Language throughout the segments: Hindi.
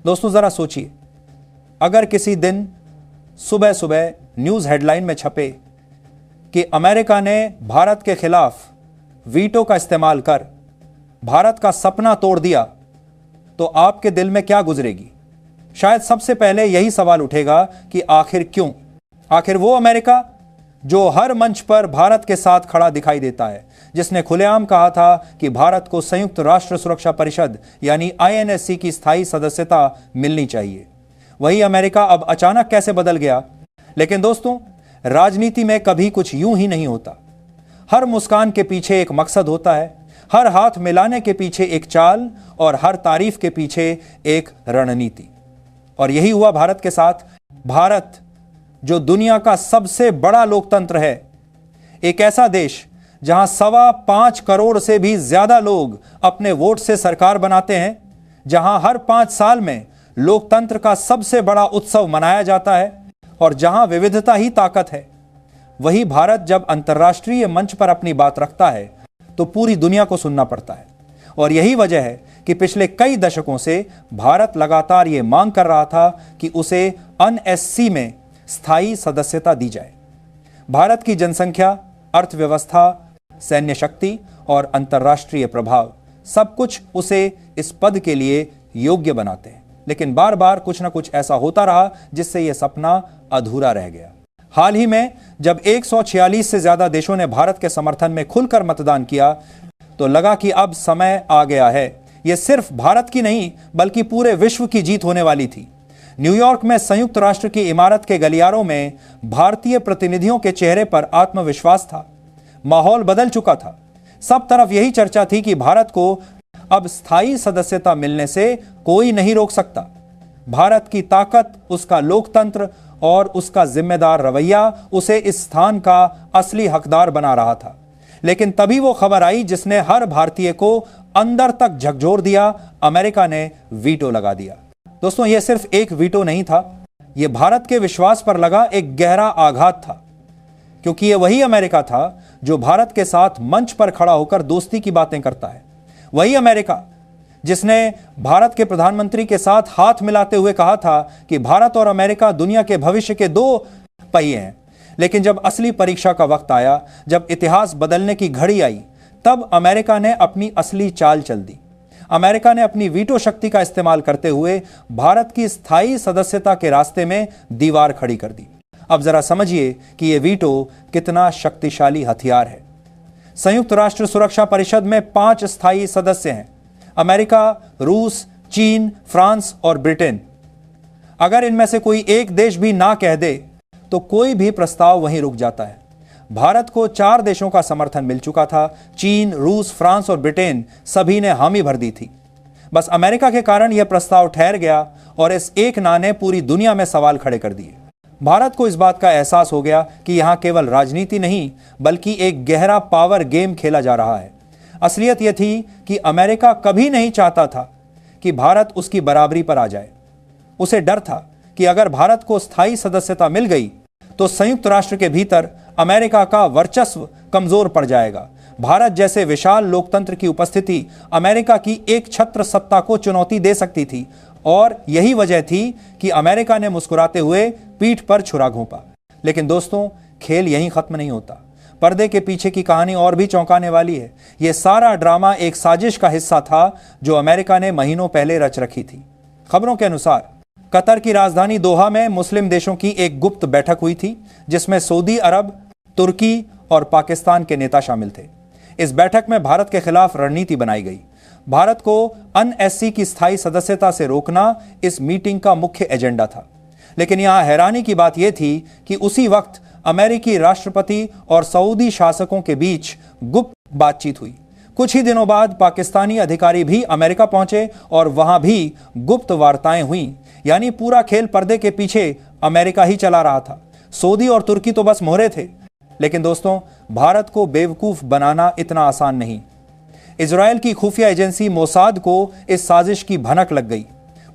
दोस्तों जरा सोचिए, अगर किसी दिन सुबह सुबह न्यूज़ हेडलाइन में छपे कि अमेरिका ने भारत के खिलाफ वीटो का इस्तेमाल कर भारत का सपना तोड़ दिया, तो आपके दिल में क्या गुजरेगी? शायद सबसे पहले यही सवाल उठेगा कि आखिर क्यों? आखिर वो अमेरिका जो हर मंच पर भारत के साथ खड़ा दिखाई देता है, जिसने खुलेआम कहा था कि भारत को संयुक्त राष्ट्र सुरक्षा परिषद यानी आईएनएससी की स्थायी सदस्यता मिलनी चाहिए, वही अमेरिका अब अचानक कैसे बदल गया? लेकिन दोस्तों, राजनीति में कभी कुछ यूं ही नहीं होता। हर मुस्कान के पीछे एक मकसद होता है, हर हाथ मिलाने के पीछे एक चाल और हर तारीफ के पीछे एक रणनीति। और यही हुआ भारत के साथ। भारत जो दुनिया का सबसे बड़ा लोकतंत्र है, एक ऐसा देश जहां 5.25 करोड़ से भी ज्यादा लोग अपने वोट से सरकार बनाते हैं, जहां हर 5 साल में लोकतंत्र का सबसे बड़ा उत्सव मनाया जाता है और जहां विविधता ही ताकत है, वही भारत जब अंतर्राष्ट्रीय मंच पर अपनी बात रखता है तो पूरी दुनिया को सुनना पड़ता है। और यही वजह है कि पिछले कई दशकों से भारत लगातार ये मांग कर रहा था कि उसे एनएससी में स्थायी सदस्यता दी जाए। भारत की जनसंख्या, अर्थव्यवस्था, सैन्य शक्ति और अंतर्राष्ट्रीय प्रभाव सब कुछ उसे इस पद के लिए योग्य बनाते हैं, लेकिन बार बार कुछ ना कुछ ऐसा होता रहा जिससे यह सपना अधूरा रह गया। हाल ही में जब 146 से ज्यादा देशों ने भारत के समर्थन में खुलकर मतदान किया, तो लगा कि अब समय आ गया है। यह सिर्फ भारत की नहीं बल्कि पूरे विश्व की जीत होने वाली थी। न्यूयॉर्क में संयुक्त राष्ट्र की इमारत के गलियारों में भारतीय प्रतिनिधियों के चेहरे पर आत्मविश्वास था। माहौल बदल चुका था। सब तरफ यही चर्चा थी कि भारत को अब स्थायी सदस्यता मिलने से कोई नहीं रोक सकता। भारत की ताकत, उसका लोकतंत्र और उसका जिम्मेदार रवैया उसे इस स्थान का असली हकदार बना रहा था। लेकिन तभी वो खबर आई जिसने हर भारतीय को अंदर तक झकझोर दिया। अमेरिका ने वीटो लगा दिया। दोस्तों, यह सिर्फ एक वीटो नहीं था, यह भारत के विश्वास पर लगा एक गहरा आघात था, क्योंकि यह वही अमेरिका था जो भारत के साथ मंच पर खड़ा होकर दोस्ती की बातें करता है। वही अमेरिका जिसने भारत के प्रधानमंत्री के साथ हाथ मिलाते हुए कहा था कि भारत और अमेरिका दुनिया के भविष्य के 2 पहिए हैं। लेकिन जब असली परीक्षा का वक्त आया, जब इतिहास बदलने की घड़ी आई, तब अमेरिका ने अपनी असली चाल चल दी। अमेरिका ने अपनी वीटो शक्ति का इस्तेमाल करते हुए भारत की स्थायी सदस्यता के रास्ते में दीवार खड़ी कर दी। अब जरा समझिए कि यह वीटो कितना शक्तिशाली हथियार है। संयुक्त राष्ट्र सुरक्षा परिषद में 5 स्थायी सदस्य हैं, अमेरिका, रूस, चीन, फ्रांस और ब्रिटेन। अगर इनमें से कोई एक देश भी ना कह दे तो कोई भी प्रस्ताव वहीं रुक जाता है। भारत को 4 देशों का समर्थन मिल चुका था। चीन, रूस, फ्रांस और ब्रिटेन सभी ने हामी भर दी थी। बस अमेरिका के कारण यह प्रस्ताव ठहर गया और इस एक ना ने पूरी दुनिया में सवाल खड़े कर दिए। भारत को इस बात का एहसास हो गया कि यहां केवल राजनीति नहीं बल्कि एक गहरा पावर गेम खेला जा रहा है। असलियत यह थी कि अमेरिका कभी नहीं चाहता था कि भारत उसकी बराबरी पर आ जाए। उसे डर था कि अगर भारत को स्थायी सदस्यता मिल गई तो संयुक्त राष्ट्र के भीतर अमेरिका का वर्चस्व कमजोर पड़ जाएगा। भारत जैसे विशाल लोकतंत्र की उपस्थिति अमेरिका की एक छत्र सत्ता को चुनौती दे सकती थी। और यही वजह थी कि अमेरिका ने मुस्कुराते हुए पीठ पर छुरा घोंपा। लेकिन दोस्तों, खेल यहीं खत्म नहीं होता। पर्दे के पीछे की कहानी और भी चौंकाने वाली है। यह सारा ड्रामा एक साजिश का हिस्सा था जो अमेरिका ने महीनों पहले रच रखी थी। खबरों के अनुसार कतर की राजधानी दोहा में मुस्लिम देशों की एक गुप्त बैठक हुई थी, जिसमें सऊदी अरब, तुर्की और पाकिस्तान के नेता शामिल थे। इस बैठक में भारत के खिलाफ रणनीति बनाई गई। भारत को एनएससी की स्थायी सदस्यता से रोकना इस मीटिंग का मुख्य एजेंडा था। लेकिन यहां हैरानी की बात यह थी कि उसी वक्त अमेरिकी राष्ट्रपति और सऊदी शासकों के बीच गुप्त बातचीत हुई। कुछ ही दिनों बाद पाकिस्तानी अधिकारी भी अमेरिका पहुंचे और वहां भी गुप्त वार्ताएं हुईं। यानी पूरा खेल पर्दे के पीछे अमेरिका ही चला रहा था। सऊदी और तुर्की तो बस मोहरे थे। लेकिन दोस्तों, भारत को बेवकूफ बनाना इतना आसान नहीं। इजराइल की खुफिया एजेंसी मोसाद को इस साजिश की भनक लग गई।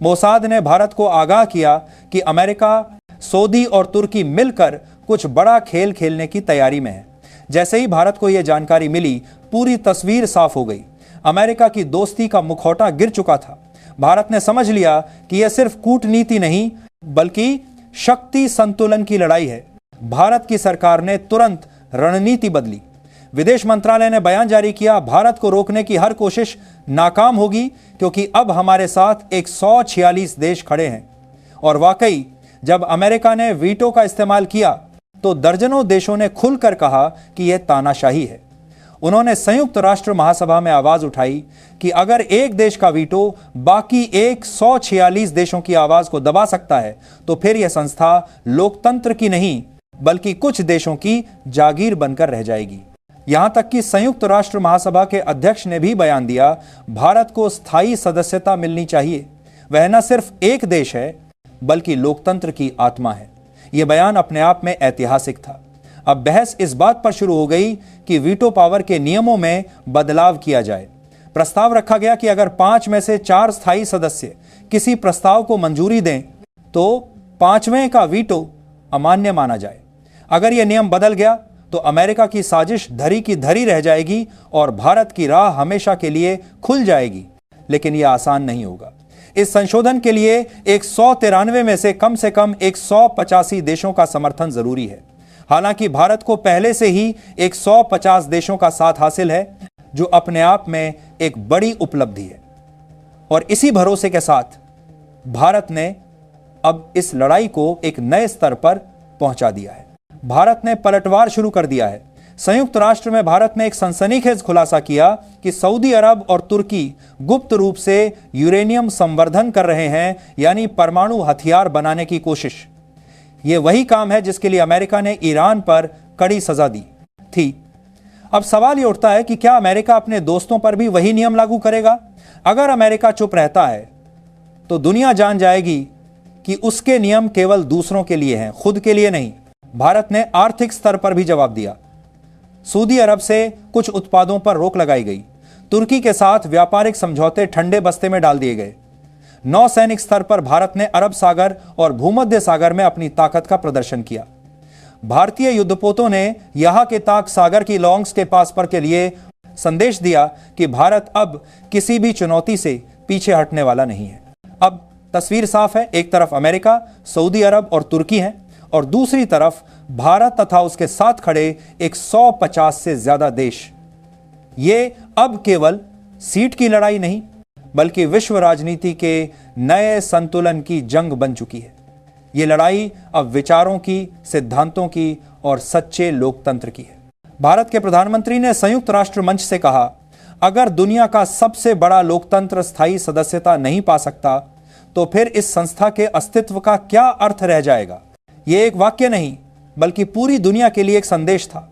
मोसाद ने भारत को आगाह किया कि अमेरिका, सऊदी और तुर्की मिलकर कुछ बड़ा खेल खेलने की तैयारी में है। जैसे ही भारत को यह जानकारी मिली, पूरी तस्वीर साफ हो गई। अमेरिका की दोस्ती का मुखौटा गिर चुका था। भारत ने समझ लिया कि यह सिर्फ कूटनीति नहीं बल्कि शक्ति संतुलन की लड़ाई है। भारत की सरकार ने तुरंत रणनीति बदली। विदेश मंत्रालय ने बयान जारी किया, भारत को रोकने की हर कोशिश नाकाम होगी क्योंकि अब हमारे साथ 146 देश खड़े हैं। और वाकई जब अमेरिका ने वीटो का इस्तेमाल किया तो दर्जनों देशों ने खुलकर कहा कि यह तानाशाही है। उन्होंने संयुक्त राष्ट्र महासभा में आवाज उठाई कि अगर एक देश का वीटो बाकी 146 देशों की आवाज को दबा सकता है तो फिर यह संस्था लोकतंत्र की नहीं बल्कि कुछ देशों की जागीर बनकर रह जाएगी। यहां तक कि संयुक्त राष्ट्र महासभा के अध्यक्ष ने भी बयान दिया, भारत को स्थायी सदस्यता मिलनी चाहिए। वह न सिर्फ एक देश है बल्कि लोकतंत्र की आत्मा है। यह बयान अपने आप में ऐतिहासिक था। अब बहस इस बात पर शुरू हो गई कि वीटो पावर के नियमों में बदलाव किया जाए। प्रस्ताव रखा गया कि अगर 5 में से 4 स्थायी सदस्य किसी प्रस्ताव को मंजूरी दें तो 5वें का वीटो अमान्य माना जाए। अगर यह नियम बदल गया तो अमेरिका की साजिश धरी की धरी रह जाएगी और भारत की राह हमेशा के लिए खुल जाएगी। लेकिन यह आसान नहीं होगा। इस संशोधन के लिए 193 में से कम 185 देशों का समर्थन जरूरी है। हालांकि भारत को पहले से ही 150 देशों का साथ हासिल है, जो अपने आप में एक बड़ी उपलब्धि है। और इसी भरोसे के साथ भारत ने अब इस लड़ाई को एक नए स्तर पर पहुंचा दिया है। भारत ने पलटवार शुरू कर दिया है। संयुक्त राष्ट्र में भारत ने एक सनसनीखेज खुलासा किया कि सऊदी अरब और तुर्की गुप्त रूप से यूरेनियम संवर्धन कर रहे हैं, यानी परमाणु हथियार बनाने की कोशिश। यह वही काम है जिसके लिए अमेरिका ने ईरान पर कड़ी सजा दी थी। अब सवाल यह उठता है कि क्या अमेरिका अपने दोस्तों पर भी वही नियम लागू करेगा? अगर अमेरिका चुप रहता है तो दुनिया जान जाएगी कि उसके नियम केवल दूसरों के लिए हैं, खुद के लिए नहीं। भारत ने आर्थिक स्तर पर भी जवाब दिया। सऊदी अरब से कुछ उत्पादों पर रोक लगाई गई। तुर्की के साथ व्यापारिक समझौते ठंडे बस्ते में डाल दिए गए। नौसैनिक स्तर पर भारत ने अरब सागर और भूमध्य सागर में अपनी ताकत का प्रदर्शन किया। भारतीय युद्धपोतों ने यहां के ताक सागर की लॉन्ग्स के पास पर के लिए संदेश दिया कि भारत अब किसी भी चुनौती से पीछे हटने वाला नहीं है। अब तस्वीर साफ है, एक तरफ अमेरिका, सऊदी अरब और तुर्की हैं और दूसरी तरफ भारत तथा उसके साथ खड़े 150 से ज्यादा देश। ये अब केवल सीट की लड़ाई नहीं बल्कि विश्व राजनीति के नए संतुलन की जंग बन चुकी है। ये लड़ाई अब विचारों की, सिद्धांतों की और सच्चे लोकतंत्र की है। भारत के प्रधानमंत्री ने संयुक्त राष्ट्र मंच से कहा, अगर दुनिया का सबसे बड़ा लोकतंत्र स्थायी सदस्यता नहीं पा सकता तो फिर इस संस्था के अस्तित्व का क्या अर्थ रह जाएगा। यह एक वाक्य नहीं बल्कि पूरी दुनिया के लिए एक संदेश था।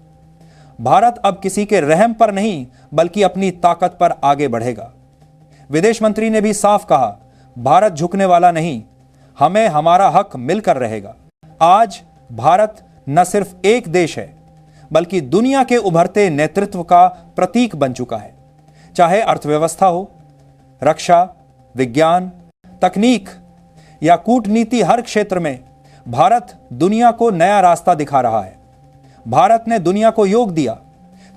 भारत अब किसी के रहम पर नहीं बल्कि अपनी ताकत पर आगे बढ़ेगा। विदेश मंत्री ने भी साफ कहा, भारत झुकने वाला नहीं, हमें हमारा हक मिलकर रहेगा। आज भारत न सिर्फ एक देश है बल्कि दुनिया के उभरते नेतृत्व का प्रतीक बन चुका है। चाहे अर्थव्यवस्था हो, रक्षा, विज्ञान, तकनीक या कूटनीति, हर क्षेत्र में भारत दुनिया को नया रास्ता दिखा रहा है। भारत ने दुनिया को योग दिया,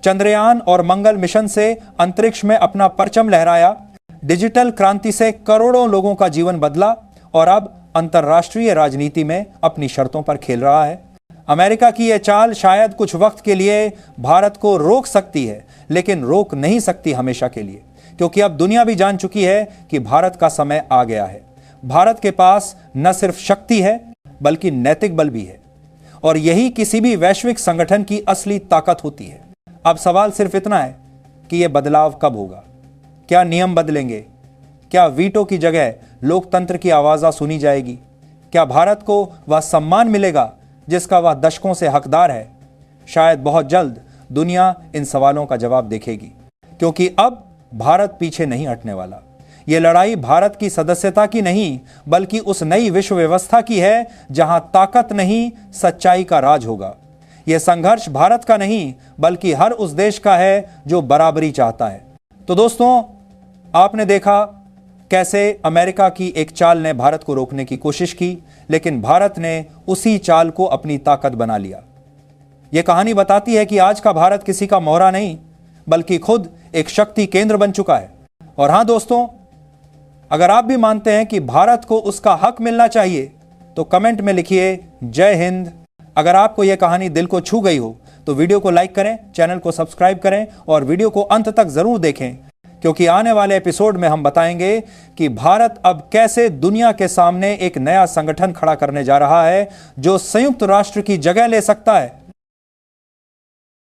चंद्रयान और मंगल मिशन से अंतरिक्ष में अपना परचम लहराया, डिजिटल क्रांति से करोड़ों लोगों का जीवन बदला और अब अंतर्राष्ट्रीय राजनीति में अपनी शर्तों पर खेल रहा है। अमेरिका की यह चाल शायद कुछ वक्त के लिए भारत को रोक सकती है, लेकिन रोक नहीं सकती हमेशा के लिए, क्योंकि अब दुनिया भी जान चुकी है कि भारत का समय आ गया है। भारत के पास न सिर्फ शक्ति है बल्कि नैतिक बल भी है और यही किसी भी वैश्विक संगठन की असली ताकत होती है। अब सवाल सिर्फ इतना है कि यह बदलाव कब होगा? क्या नियम बदलेंगे? क्या वीटो की जगह लोकतंत्र की आवाज़ सुनी जाएगी? क्या भारत को वह सम्मान मिलेगा जिसका वह दशकों से हकदार है? शायद बहुत जल्द दुनिया इन सवालों का जवाब देखेगी, क्योंकि अब भारत पीछे नहीं हटने वाला। यह लड़ाई भारत की सदस्यता की नहीं बल्कि उस नई विश्व व्यवस्था की है जहां ताकत नहीं, सच्चाई का राज होगा। यह संघर्ष भारत का नहीं बल्कि हर उस देश का है जो बराबरी चाहता है। तो दोस्तों, आपने देखा कैसे अमेरिका की एक चाल ने भारत को रोकने की कोशिश की, लेकिन भारत ने उसी चाल को अपनी ताकत बना लिया। यह कहानी बताती है कि आज का भारत किसी का मोहरा नहीं बल्कि खुद एक शक्ति केंद्र बन चुका है। और हां दोस्तों, अगर आप भी मानते हैं कि भारत को उसका हक मिलना चाहिए तो कमेंट में लिखिए जय हिंद। अगर आपको यह कहानी दिल को छू गई हो तो वीडियो को लाइक करें, चैनल को सब्सक्राइब करें और वीडियो को अंत तक जरूर देखें, क्योंकि आने वाले एपिसोड में हम बताएंगे कि भारत अब कैसे दुनिया के सामने एक नया संगठन खड़ा करने जा रहा है जो संयुक्त राष्ट्र की जगह ले सकता है।